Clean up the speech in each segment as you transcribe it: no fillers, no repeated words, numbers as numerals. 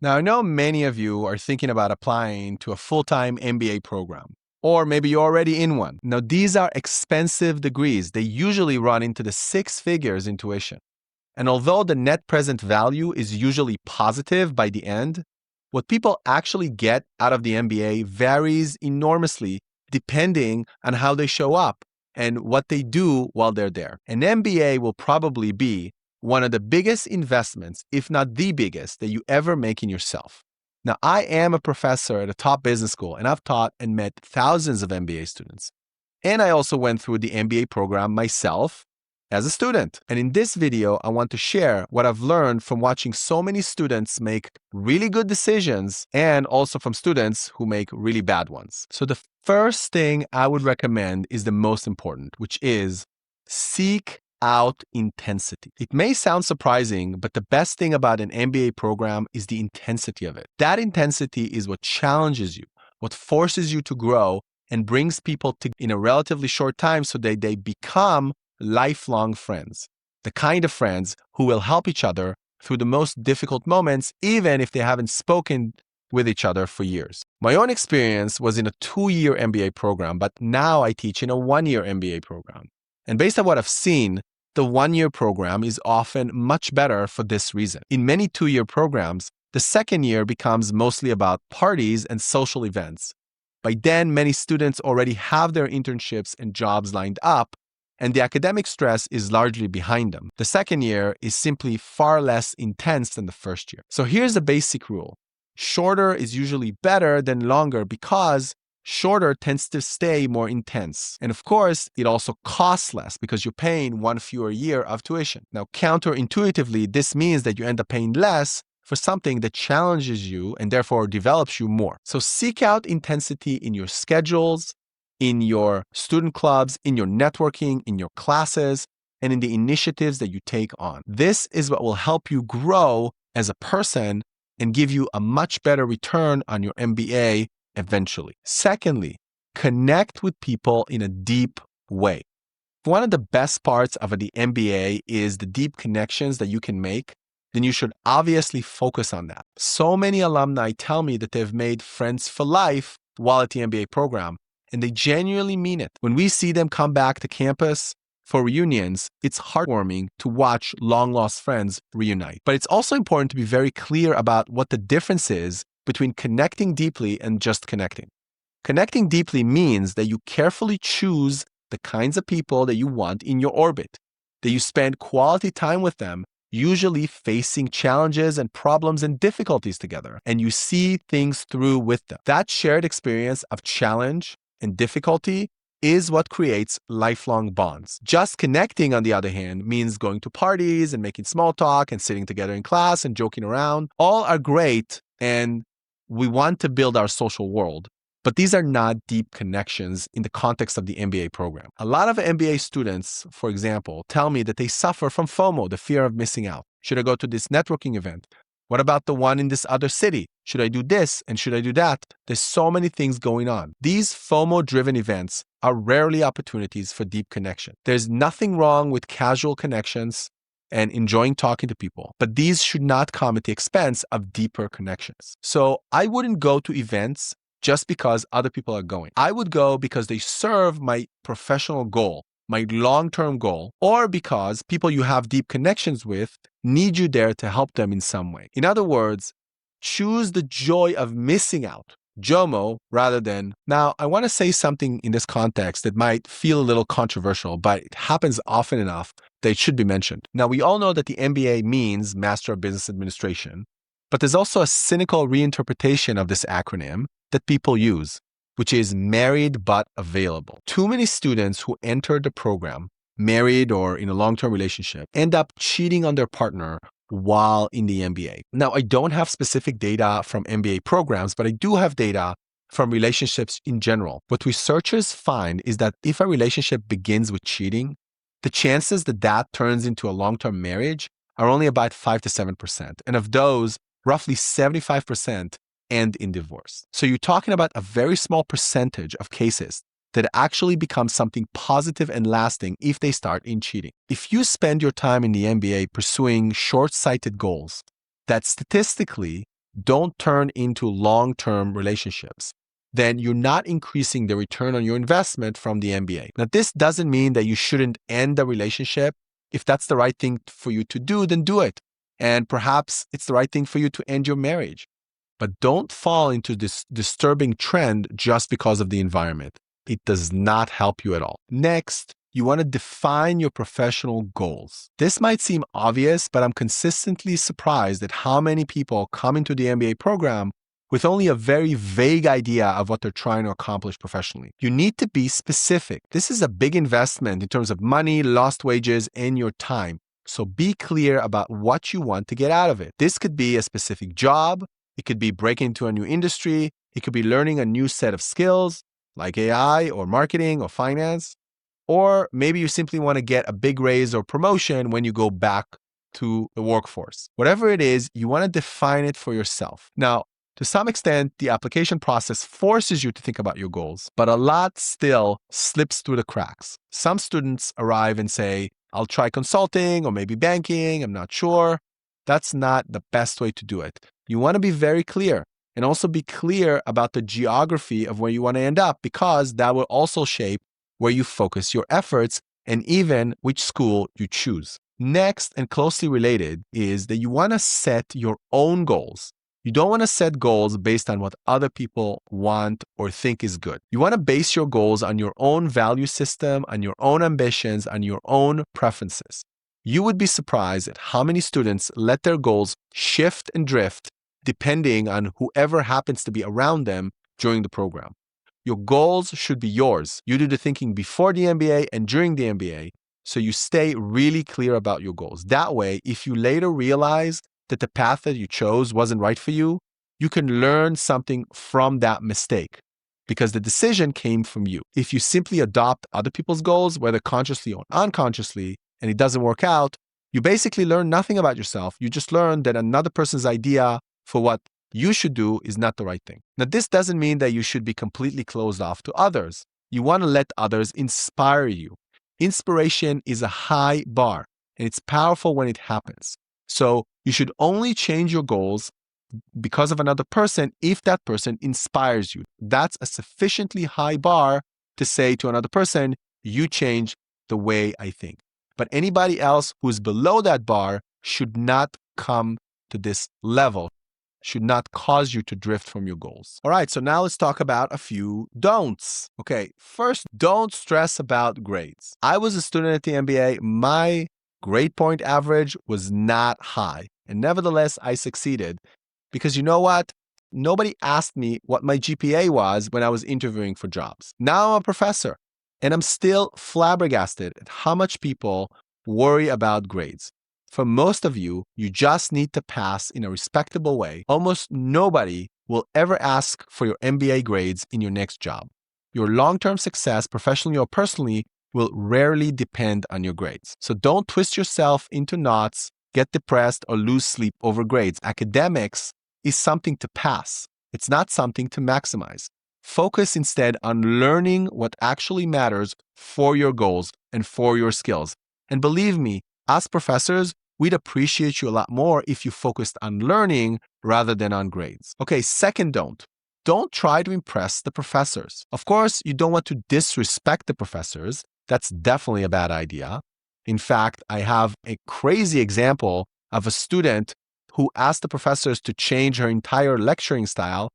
Now, I know many of you are thinking about applying to a full-time MBA program, or maybe you're already in one. Now, these are expensive degrees. They usually run into the six figures in tuition. And although the net present value is usually positive by the end, what people actually get out of the MBA varies enormously depending on how they show up and what they do while they're there. An MBA will probably be one of the biggest investments, if not the biggest, that you ever make in yourself. Now, I am a professor at a top business school, and I've taught and met thousands of MBA students. And I also went through the MBA program myself as a student. And in this video, I want to share what I've learned from watching so many students make really good decisions and also from students who make really bad ones. So the first thing I would recommend is the most important, which is seek out intensity. It may sound surprising, but the best thing about an MBA program is the intensity of it. That intensity is what challenges you, what forces you to grow and brings people to in a relatively short time so that they become lifelong friends, the kind of friends who will help each other through the most difficult moments, even if they haven't spoken with each other for years. My own experience was in a 2-year MBA program, but now I teach in a 1-year MBA program. And based on what I've seen, the 1-year program is often much better for this reason. In many 2-year programs, the second year becomes mostly about parties and social events. By then, many students already have their internships and jobs lined up, and the academic stress is largely behind them. The second year is simply far less intense than the first year. So here's the basic rule. Shorter is usually better than longer because shorter tends to stay more intense. And of course, it also costs less because you're paying one fewer year of tuition. Now, counterintuitively, this means that you end up paying less for something that challenges you and therefore develops you more. So seek out intensity in your schedules, in your student clubs, in your networking, in your classes, and in the initiatives that you take on. This is what will help you grow as a person and give you a much better return on your MBA eventually. Secondly, connect with people in a deep way. One of the best parts of the MBA is the deep connections that you can make. Then you should obviously focus on that. So many alumni tell me that they've made friends for life while at the MBA program, and they genuinely mean it. When we see them come back to campus for reunions, it's heartwarming to watch long-lost friends reunite. But it's also important to be very clear about what the difference is between connecting deeply and just connecting. Connecting deeply means that you carefully choose the kinds of people that you want in your orbit, that you spend quality time with them, usually facing challenges and problems and difficulties together, and you see things through with them. That shared experience of challenge and difficulty is what creates lifelong bonds. Just connecting, on the other hand, means going to parties and making small talk and sitting together in class and joking around. All are great, and we want to build our social world. But these are not deep connections in the context of the MBA program. A lot of MBA students, for example, tell me that they suffer from FOMO, the fear of missing out. Should I go to this networking event? What about the one in this other city? Should I do this and should I do that? There's so many things going on. These FOMO-driven events are rarely opportunities for deep connection. There's nothing wrong with casual connections and enjoying talking to people, but these should not come at the expense of deeper connections. So I wouldn't go to events just because other people are going. I would go because they serve my professional goal, my long-term goal, or because people you have deep connections with need you there to help them in some way. In other words, choose the joy of missing out, JOMO, rather than... Now, I want to say something in this context that might feel a little controversial, but it happens often enough that it should be mentioned. Now, we all know that the MBA means Master of Business Administration, but there's also a cynical reinterpretation of this acronym that people use, which is married but available. Too many students who enter the program, married or in a long-term relationship, end up cheating on their partner while in the MBA. Now, I don't have specific data from MBA programs, but I do have data from relationships in general. What researchers find is that if a relationship begins with cheating, the chances that that turns into a long-term marriage are only about 5 to 7%. And of those, roughly 75% end in divorce. So you're talking about a very small percentage of cases that actually become something positive and lasting if they start in cheating. If you spend your time in the MBA pursuing short-sighted goals that statistically don't turn into long-term relationships, then you're not increasing the return on your investment from the MBA. Now, this doesn't mean that you shouldn't end the relationship. If that's the right thing for you to do, then do it. And perhaps it's the right thing for you to end your marriage. But don't fall into this disturbing trend just because of the environment. It does not help you at all. Next, you want to define your professional goals. This might seem obvious, but I'm consistently surprised at how many people come into the MBA program with only a very vague idea of what they're trying to accomplish professionally. You need to be specific. This is a big investment in terms of money, lost wages, and your time. So be clear about what you want to get out of it. This could be a specific job. It could be breaking into a new industry. It could be learning a new set of skills like AI or marketing or finance. Or maybe you simply want to get a big raise or promotion when you go back to the workforce. Whatever it is, you want to define it for yourself. Now, to some extent, the application process forces you to think about your goals, but a lot still slips through the cracks. Some students arrive and say, I'll try consulting or maybe banking, I'm not sure. That's not the best way to do it. You want to be very clear and also be clear about the geography of where you want to end up, because that will also shape where you focus your efforts and even which school you choose. Next, and closely related, is that you want to set your own goals. You don't want to set goals based on what other people want or think is good. You want to base your goals on your own value system, on your own ambitions, on your own preferences. You would be surprised at how many students let their goals shift and drift depending on whoever happens to be around them during the program. Your goals should be yours. You do the thinking before the MBA and during the MBA, so you stay really clear about your goals. That way, if you later realize that the path that you chose wasn't right for you, you can learn something from that mistake because the decision came from you. If you simply adopt other people's goals, whether consciously or unconsciously, and it doesn't work out, you basically learn nothing about yourself. You just learn that another person's idea for what you should do is not the right thing. Now, this doesn't mean that you should be completely closed off to others. You want to let others inspire you. Inspiration is a high bar, and it's powerful when it happens. So you should only change your goals because of another person if that person inspires you. That's a sufficiently high bar to say to another person, you change the way I think. But anybody else who's below that bar should not come to this level, should not cause you to drift from your goals. All right, so now let's talk about a few don'ts. Okay, first, don't stress about grades. I was a student at the MBA. My grade point average was not high, and nevertheless, I succeeded because you know what? Nobody asked me what my GPA was when I was interviewing for jobs. Now I'm a professor, and I'm still flabbergasted at how much people worry about grades. For most of you, you just need to pass in a respectable way. Almost nobody will ever ask for your MBA grades in your next job. Your long-term success, professionally or personally, will rarely depend on your grades. So don't twist yourself into knots, get depressed, or lose sleep over grades. Academics is something to pass. It's not something to maximize. Focus instead on learning what actually matters for your goals and for your skills. And believe me, as professors, we'd appreciate you a lot more if you focused on learning rather than on grades. Okay, second don't. Don't try to impress the professors. Of course, you don't want to disrespect the professors. That's definitely a bad idea. In fact, I have a crazy example of a student who asked the professors to change her entire lecturing style.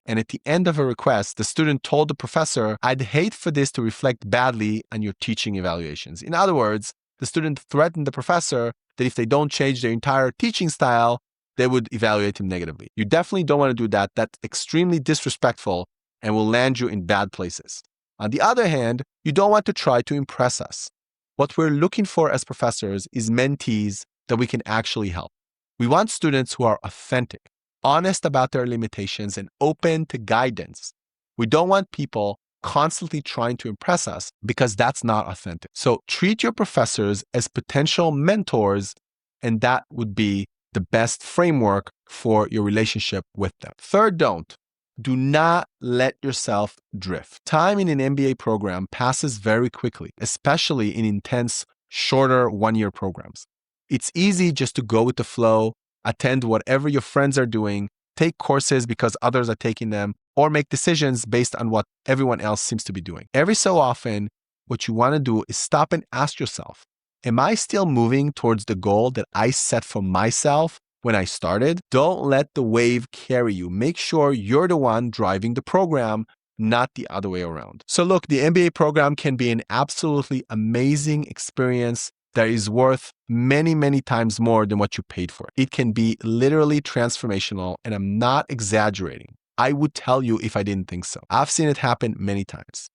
And at the end of her request, the student told the professor, I'd hate for this to reflect badly on your teaching evaluations. In other words, the student threatened the professor that if they don't change their entire teaching style, they would evaluate him negatively. You definitely don't want to do that. That's extremely disrespectful and will land you in bad places. On the other hand, you don't want to try to impress us. What we're looking for as professors is mentees that we can actually help. We want students who are authentic, honest about their limitations, and open to guidance. We don't want people constantly trying to impress us because that's not authentic. So treat your professors as potential mentors, and that would be the best framework for your relationship with them. Third don't. Do not let yourself drift. Time in an MBA program passes very quickly, especially in intense, shorter one-year programs. It's easy just to go with the flow, attend whatever your friends are doing, take courses because others are taking them, or make decisions based on what everyone else seems to be doing. Every so often, what you want to do is stop and ask yourself, am I still moving towards the goal that I set for myself when I started? Don't let the wave carry you. Make sure you're the one driving the program, not the other way around. So look, the MBA program can be an absolutely amazing experience that is worth many, many times more than what you paid for. It can be literally transformational, and I'm not exaggerating. I would tell you if I didn't think so. I've seen it happen many times.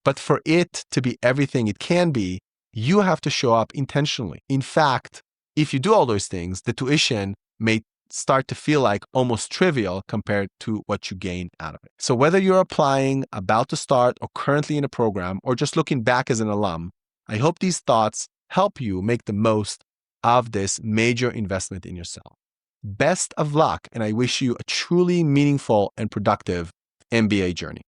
But for it to be everything it can be, you have to show up intentionally. In fact, if you do all those things, the tuition may start to feel like almost trivial compared to what you gain out of it. So whether you're applying, about to start, or currently in a program, or just looking back as an alum, I hope these thoughts help you make the most of this major investment in yourself. Best of luck, and I wish you a truly meaningful and productive MBA journey.